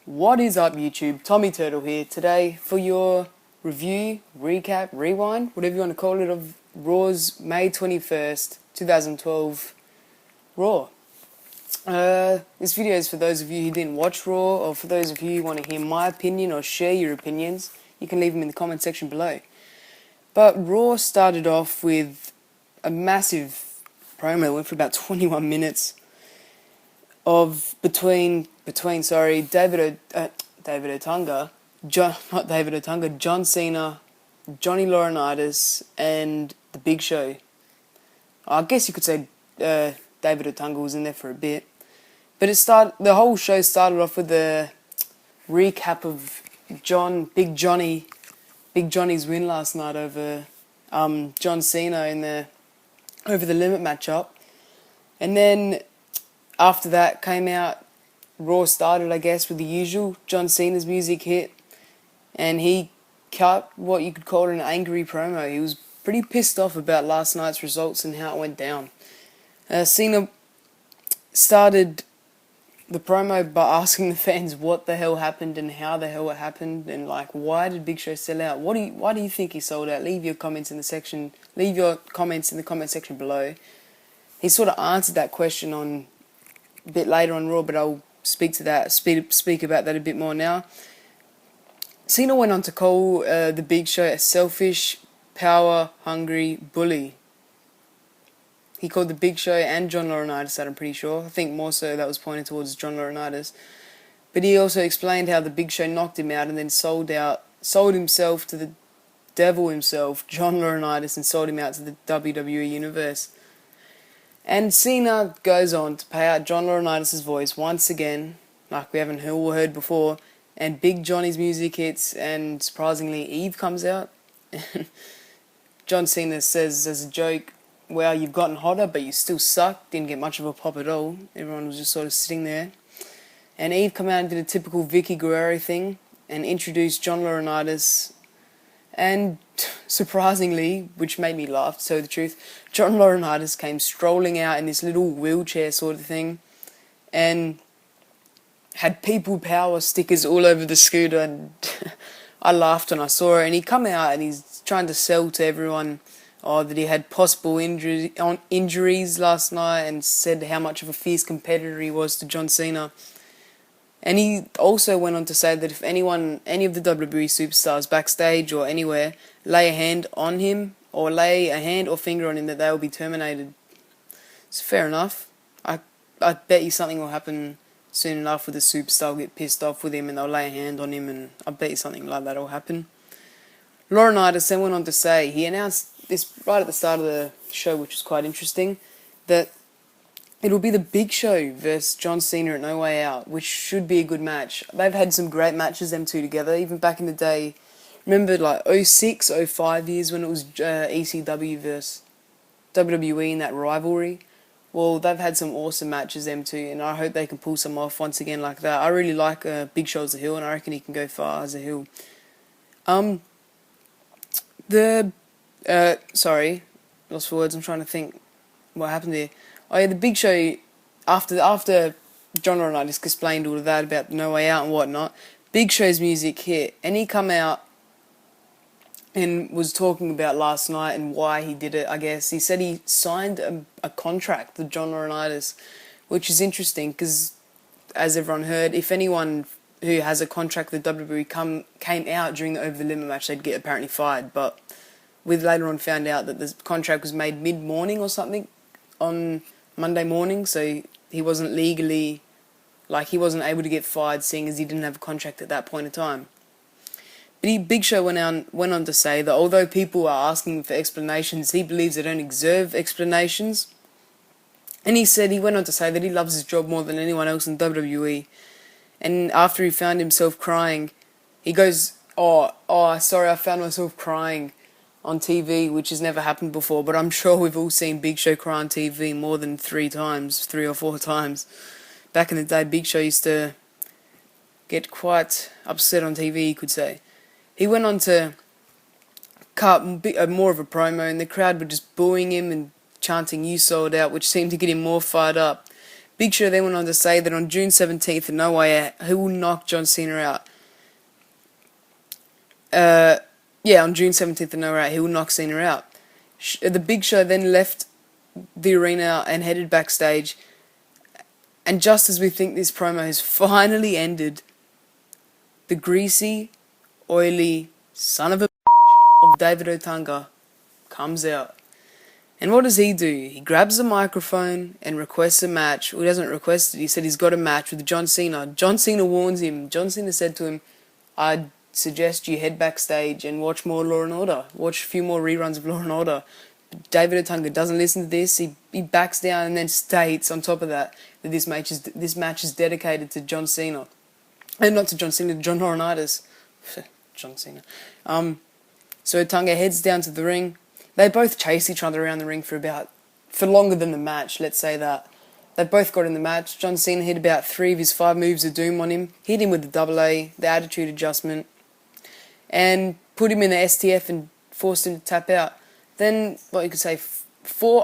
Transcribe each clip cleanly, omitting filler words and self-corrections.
What is up, YouTube? XTommyTurtle here today for your review, recap, rewind, whatever you want to call it, of Raw's May 21st, 2012 Raw. This video is for those of you who didn't watch Raw, or for those of you who want to hear my opinion or share your opinions. You can leave them in the comment section below. But Raw started off with a massive promo. It went for about 21 minutes of between John Cena, Johnny Laurinaitis, and the Big Show. I guess you could say David Otunga was in there for a bit, but the whole show started off with a recap of Big Johnny's win last night over John Cena in the over the limit matchup, and then after that came out. Raw started, I guess, with the usual. John Cena's music hit, and he cut what you could call an angry promo. He was pretty pissed off about last night's results and how it went down. Cena started the promo by asking the fans what the hell happened and how the hell it happened, and like, why did Big Show sell out? Why do you think he sold out? Leave your comments in the comment section below. He sort of answered that question on a bit later on Raw, but I'll speak about that a bit more now. Cena went on to call the Big Show a selfish, power-hungry bully. He called the Big Show and John Laurinaitis that, I'm pretty sure. I think more so that was pointed towards John Laurinaitis. But he also explained how the Big Show knocked him out and then sold himself to the devil himself, John Laurinaitis, and sold him out to the WWE Universe. And Cena goes on to pay out John Laurinaitis' voice once again, like we haven't heard before, and Big Johnny's music hits, and surprisingly Eve comes out. John Cena says as a joke, "Well, you've gotten hotter, but you still suck." Didn't get much of a pop at all. Everyone was just sort of sitting there. And Eve come out and did a typical Vicky Guerrero thing and introduced John Laurinaitis. And surprisingly, which made me laugh, to tell you the truth, John Laurinaitis came strolling out in this little wheelchair sort of thing and had people power stickers all over the scooter, and I laughed when I saw it. And he come out and he's trying to sell to everyone that he had possible injuries last night, and said how much of a fierce competitor he was to John Cena. And he also went on to say that if any of the WWE superstars backstage or anywhere lay a hand on him, or lay a hand or finger on him, that they will be terminated. It's fair enough. I bet you something will happen soon enough with a superstar will get pissed off with him and they'll lay a hand on him, and I bet you something like that will happen. Laurinaitis then went on to say, he announced this right at the start of the show, which was quite interesting, that it'll be the Big Show versus John Cena at No Way Out, which should be a good match. They've had some great matches, them two together, even back in the day. Remember, like, 06, 05 years when it was ECW versus WWE in that rivalry? Well, they've had some awesome matches, them two, and I hope they can pull some off once again like that. I really like Big Show as a heel, and I reckon he can go far as a heel. Sorry, lost for words, I'm trying to think what happened there. Oh yeah, the Big Show, after John Laurinaitis explained all of that about No Way Out and whatnot, Big Show's music hit, and he come out and was talking about last night and why he did it, I guess. He said he signed a contract with John Laurinaitis, which is interesting because, as everyone heard, if anyone who has a contract with WWE came out during the Over the Limit match, they'd get apparently fired. But we later on found out that the contract was made mid-morning or something on Monday morning, so he wasn't legally, he wasn't able to get fired, seeing as he didn't have a contract at that point in time. But Big Show went on to say that although people are asking for explanations, he believes they don't deserve explanations. And he went on to say that he loves his job more than anyone else in WWE. And after he found himself crying, he goes, sorry, I found myself crying on TV, which has never happened before, but I'm sure we've all seen Big Show cry on TV more than 3 or 4 times. Back in the day, Big Show used to get quite upset on TV, you could say. He went on to cut more of a promo, and the crowd were just booing him and chanting "You sold out," which seemed to get him more fired up. Big Show then went on to say that on June 17th, in No Way Out, he will knock John Cena out. On June 17th, in No Way Out, he will knock Cena out. The Big Show then left the arena and headed backstage. And just as we think this promo has finally ended, the greasy, oily son of a of David Otunga comes out. And what does he do? He grabs the microphone and requests a match. Well, he doesn't request it. He said he's got a match with John Cena. John Cena warns him. John Cena said to him, I'd suggest you head backstage and watch more Law & Order. Watch a few more reruns of Law & Order. But David Otunga doesn't listen to this. He backs down and then states on top of that this match is dedicated to John Cena. And not to John Cena, to John Laurinaitis. John Cena. So Otunga heads down to the ring. They both chase each other around the ring for longer than the match, let's say that. They both got in the match. John Cena hit about 3 of his 5 moves of doom on him. Hit him with the AA, the attitude adjustment, and put him in the STF and forced him to tap out. Then, what you could say,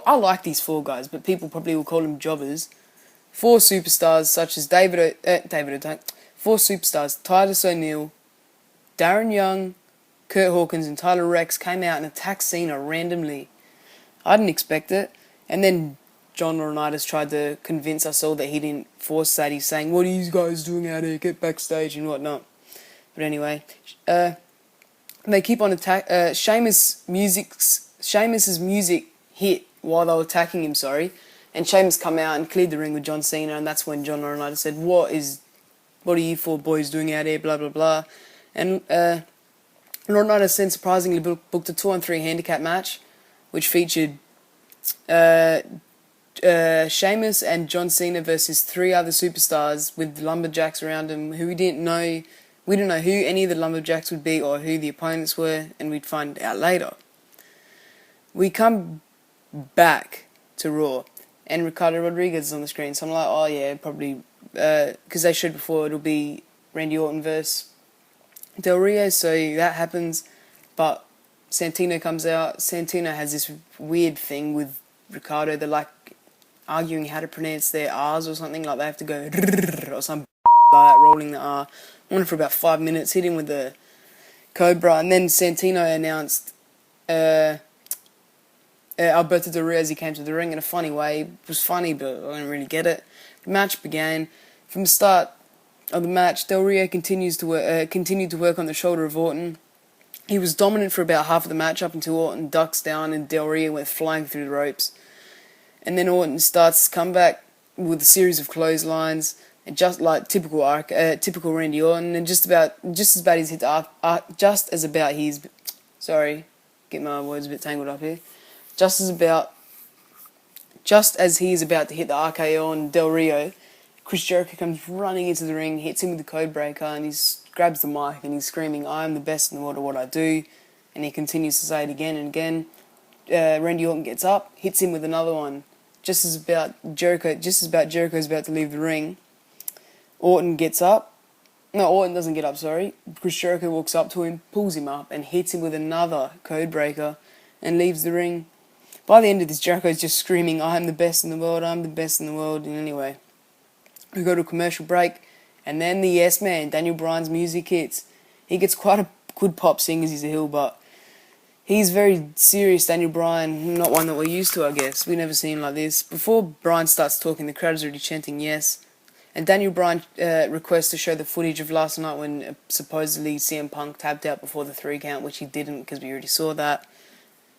I like these 4 guys, but people probably will call them jobbers. 4 superstars such as 4 superstars, Titus O'Neil, Darren Young, Kurt Hawkins and Tyler Rex came out and attacked Cena randomly. I didn't expect it. And then John Laurinaitis tried to convince us all that he didn't force that. He's saying, what are you guys doing out here? Get backstage and whatnot. But anyway, they keep on attack. Sheamus's music hit while they were attacking him, and Sheamus come out and cleared the ring with John Cena, and that's when John Laurinaitis said, what are you 4 boys doing out here, blah, blah, blah. And Laurinaitis then surprisingly booked a 2-on-3 handicap match, which featured Sheamus and John Cena versus 3 other superstars with lumberjacks around them who we didn't know who any of the lumberjacks would be or who the opponents were, and we'd find out later. We come back to Raw, and Ricardo Rodriguez is on the screen, so I'm like, oh yeah, probably, because they showed before it'll be Randy Orton versus Del Rio, so that happens, but Santino comes out. Santino has this weird thing with Ricardo. They're like arguing how to pronounce their R's or something, like they have to go or something like that, rolling the R. Went for about 5 minutes, hit him with the Cobra, and then Santino announced Alberto Del Rio as he came to the ring in a funny way. It was funny, but I didn't really get it. The match began. From the start of the match, Del Rio continued to work on the shoulder of Orton. He was dominant for about half of the match up until Orton ducks down and Del Rio went flying through the ropes. And then Orton starts to come back with a series of clotheslines, and just like typical Randy Orton, and just get my words a bit tangled up here. Just as he is about to hit the RKO on Del Rio, Chris Jericho comes running into the ring, hits him with the code breaker, and he grabs the mic and he's screaming, I am the best in the world at what I do. And he continues to say it again and again. Randy Orton gets up, hits him with another one. Just as Jericho's about to leave the ring, Orton gets up. No, Orton doesn't get up, sorry. Chris Jericho walks up to him, pulls him up, and hits him with another code breaker and leaves the ring. By the end of this, Jericho's just screaming, I am the best in the world, I'm the best in the world. And anyway, we go to a commercial break, and then the Yes Man, Daniel Bryan's music hits. He gets quite a good pop seeing as he's a heel, but he's very serious, Daniel Bryan, not one that we're used to, I guess. We've never seen him like this. Before Bryan starts talking, the crowd is already chanting yes. And Daniel Bryan requests to show the footage of last night when supposedly CM Punk tapped out before the 3 count, which he didn't because we already saw that.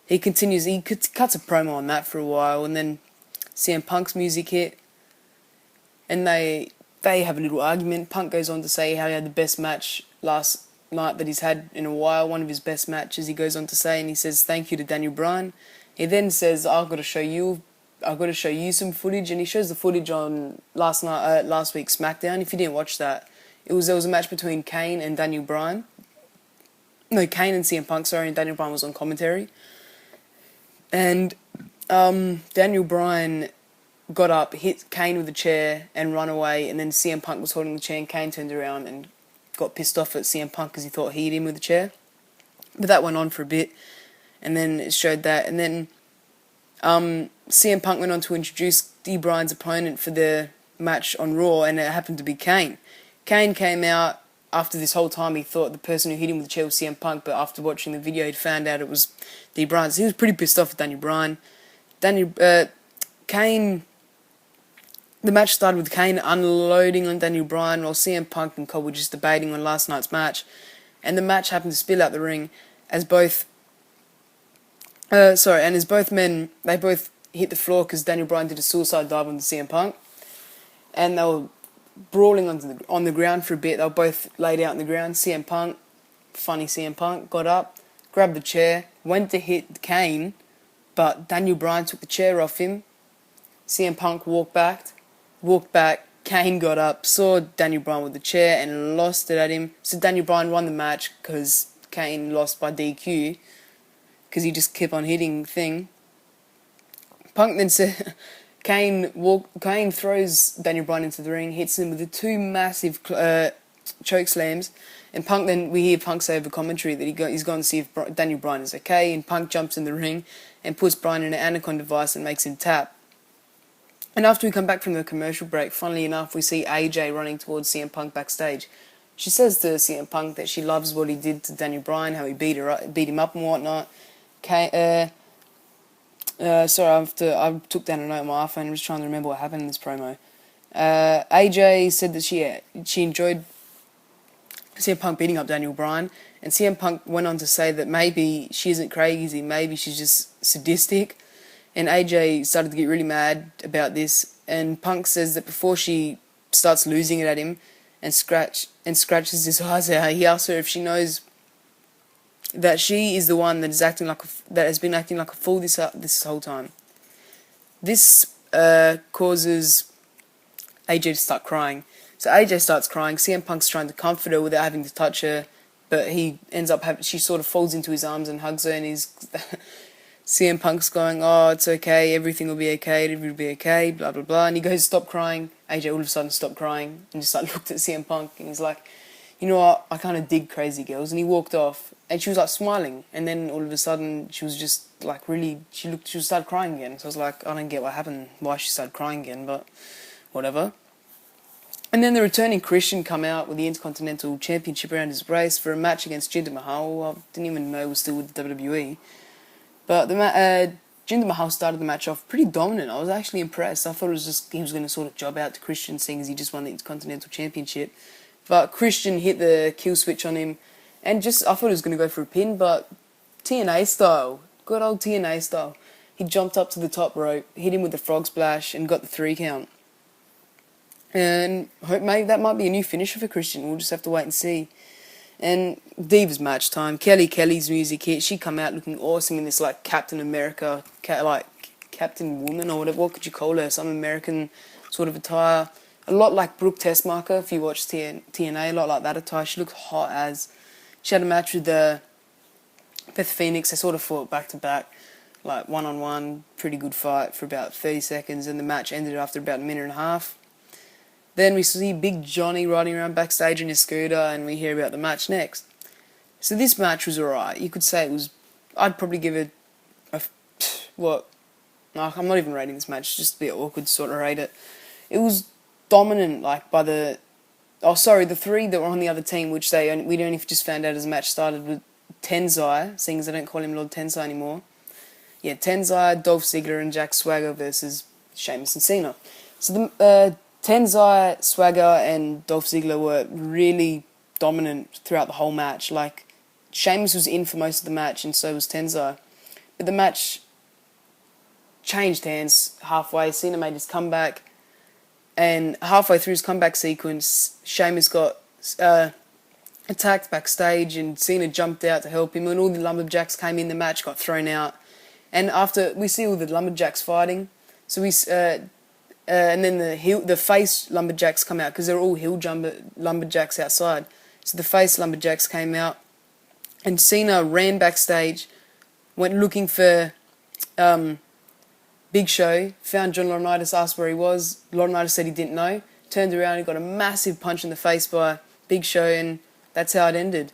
He cuts a promo on that for a while, and then CM Punk's music hit, and they have a little argument. Punk goes on to say how he had the best match last night that he's had in a while, one of his best matches, he goes on to say, and he says thank you to Daniel Bryan. He then says, I've got to show you some footage, and he shows the footage on last week's SmackDown. If you didn't watch that, there was a match between Kane and Daniel Bryan. No, Kane and CM Punk, sorry, and Daniel Bryan was on commentary. And Daniel Bryan got up, hit Kane with a chair, and run away, and then CM Punk was holding the chair, and Kane turned around and got pissed off at CM Punk because he thought he hit him with the chair. But that went on for a bit, and then it showed that, and then CM Punk went on to introduce D. Bryan's opponent for the match on Raw, and it happened to be Kane. Kane came out after this whole time. He thought the person who hit him with the chair was CM Punk, but after watching the video, he'd found out it was Daniel Bryan. So he was pretty pissed off with Daniel Bryan. Kane. The match started with Kane unloading on Daniel Bryan while CM Punk and Cole were just debating on last night's match, and the match happened to spill out the ring as both men, they both hit the floor because Daniel Bryan did a suicide dive on the CM Punk, and they were brawling on the ground for a bit. They were both laid out on the ground. CM Punk, funny CM Punk, got up, grabbed the chair, went to hit Kane, but Daniel Bryan took the chair off him. CM Punk walked back, Kane got up, saw Daniel Bryan with the chair and lost it at him. So Daniel Bryan won the match because Kane lost by DQ because he just kept on hitting the thing. Punk then said Kane throws Daniel Bryan into the ring, hits him with the two massive choke slams, and we hear Punk say over commentary that he's going to see if Daniel Bryan is okay, and Punk jumps in the ring and puts Bryan in an anaconda device and makes him tap. And after we come back from the commercial break, funnily enough, we see AJ running towards CM Punk backstage. She says to CM Punk that she loves what he did to Daniel Bryan, how he beat him up and whatnot. I took down a note on my iPhone. I'm just trying to remember what happened in this promo. AJ said that she enjoyed CM Punk beating up Daniel Bryan, and CM Punk went on to say that maybe she isn't crazy, maybe she's just sadistic. And AJ started to get really mad about this, and Punk says that before she starts losing it at him and scratches his eyes out, he asks her if she knows that she is the one that has been acting like a fool this whole time. This causes AJ to start crying. So AJ starts crying. CM Punk's trying to comfort her without having to touch her, but he ends up she sort of falls into his arms and hugs her, and he's CM Punk's going, "Oh, it's okay, everything will be okay, blah, blah, blah." And he goes, "Stop crying." AJ all of a sudden stopped crying and just looked at CM Punk, and he's like, "You know what, I kind of dig crazy girls." And he walked off, and she was smiling, and then all of a sudden she was just she started crying again. So I was like, I don't get what happened, why she started crying again, but whatever. And then the returning Christian come out with the Intercontinental Championship around his waist for a match against Jinder Mahal. I didn't even know he was still with the WWE. But Jinder Mahal started the match off pretty dominant. I was actually impressed. I thought it was just he was going to sort of job out to Christian, seeing as he just won the Intercontinental Championship. But Christian hit the kill switch on him, and I thought he was going to go for a pin, but TNA style, good old TNA style. He jumped up to the top rope, hit him with the frog splash, and got the 3 count. And maybe that might be a new finisher for Christian. We'll just have to wait and see. And Divas match time. Kelly's music hit. She come out looking awesome in this Captain America, Captain Woman or whatever. What could you call her? Some American sort of attire. A lot like Brooke Tessmacher if you watch TNA. A lot like that attire. She looked hot as. She had a match with Beth Phoenix. They sort of fought back to back, one-on-one. Pretty good fight for about 30 seconds, and the match ended after about a minute and a half. Then we see Big Johnny riding around backstage in his scooter, and we hear about the match next. So this match was alright. You could say it was. I'd probably give it No, I'm not even rating this match. It's just a bit awkward to sort of rate it. It was dominant, by the. Oh, sorry, the 3 that were on the other team, which we'd only just found out as the match started with Tenzai, seeing as I don't call him Lord Tenzai anymore. Yeah, Tenzai, Dolph Ziggler, and Jack Swagger versus Sheamus and Cena. So the Tenzai, Swagger, and Dolph Ziggler were really dominant throughout the whole match. Sheamus was in for most of the match, and so was Tenzai. But the match changed hands halfway. Cena made his comeback, and halfway through his comeback sequence, Sheamus got attacked backstage, and Cena jumped out to help him, and all the lumberjacks came in. The match got thrown out, and after we see all the lumberjacks fighting, so and then the face lumberjacks come out because they're all heel lumberjacks outside. So the face lumberjacks came out, and Cena ran backstage, went looking for Big Show, found John Laurinaitis, asked where he was. Laurinaitis said he didn't know. Turned around and got a massive punch in the face by Big Show, and that's how it ended.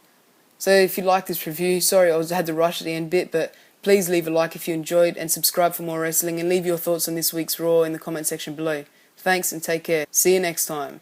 So if you like this review, sorry I had to rush at the end bit, but please leave a like if you enjoyed, and subscribe for more wrestling, and leave your thoughts on this week's Raw in the comment section below. Thanks and take care. See you next time.